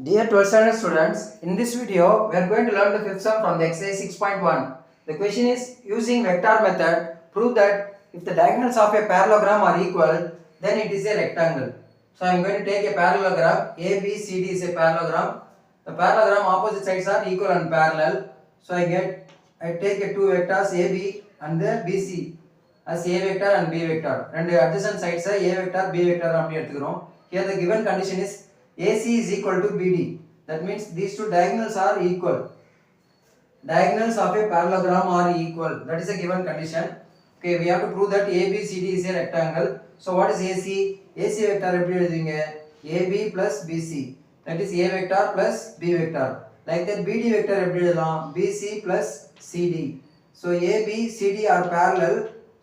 Dear 12th standard students, in this video we are going to learn the fifth sum from the exercise 6.1. The question is, using vector method, prove that if the diagonals of a parallelogram are equal, then it is a rectangle. So I am going to take a parallelogram. ABCD is a parallelogram. The parallelogram opposite sides are equal and parallel. So I take a two vectors AB and the BC as A vector and B vector. And the adjacent sides are A vector, B vector. Here the given condition is AC is equal to BD. That means these two diagonals are equal. Diagonals of a parallelogram are equal. That is a given condition. Okay, we have to prove that ABCD is a rectangle. So what is AC? AC vector எப்படி எழுதுவீங்க? AB plus BC. That is A vector plus B vector. Like that BD vector எப்படி எழுதலாம்? BC plus CD. So AB, CD are parallel.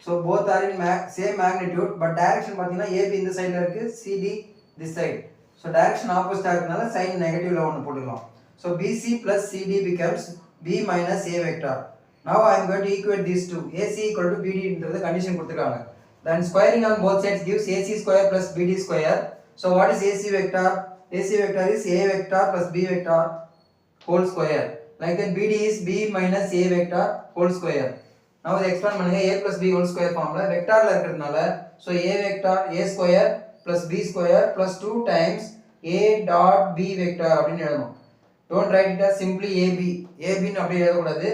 So both are in same magnitude. But direction பார்த்தீங்கன்னா AB இந்த சைடுல இருக்கு, CD this side. So direction opposite ஆகிறதுனால sign negative ல ஒன்று போட்டுக்கலாம். So BC plus CD becomes B minus A vector. Now I am going to equate these two. AC equal to BD ன்றது condition கொடுத்திருக்காங்க. Then squaring on both sides gives AC square plus BD square. So what is AC vector? AC vector is A vector plus B vector whole square. Like that BD is B minus A vector whole square. Now இதை expand பண்ணுங்க. A plus B whole square formula vectorல இருக்கிறதுனால so A vector A square plus B square plus 2 times A dot B vector அப்படின்னு எழுதணும். Don't write it as simply AB. AB ன்னு அப்படி எழுதக்கூடாது.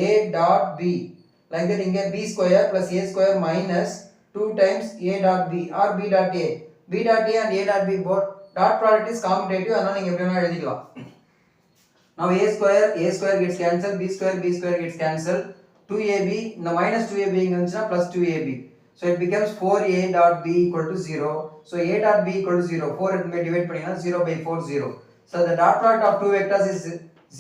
A dot B. Like that இங்க B square plus A square minus 2 times A dot B or B dot A. B dot A and A dot B both dot product is commutative. அதனால நீங்க எப்படி வேணா எழுதிக்கலாம். Now A square gets cancelled, B square gets cancelled. 2AB, இந்த minus 2AB இங்க வந்துச்சுன்னா plus 2AB. So it becomes 4A dot B equal to 0. So A dot B equal to 0. 4 it may divide பண்ணினா 0 by 4 0. So the dot product of two vectors is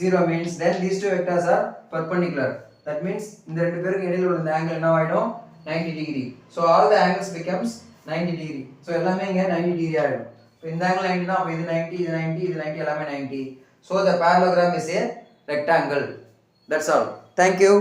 0 means then these two vectors are perpendicular. That means இந்த ரெண்டு பேருக்கு இடையில உள்ள இந்த angle என்ன ஆயிடும் 90 degree. So all the angles becomes 90 degree. So எல்லாமே இங்க 90 degree ஆயிடும். So இந்த angle 90 னா அப்ப இது 90 இது 90 இது 90 எல்லாமே 90. So the parallelogram is a rectangle. That's all. Thank you.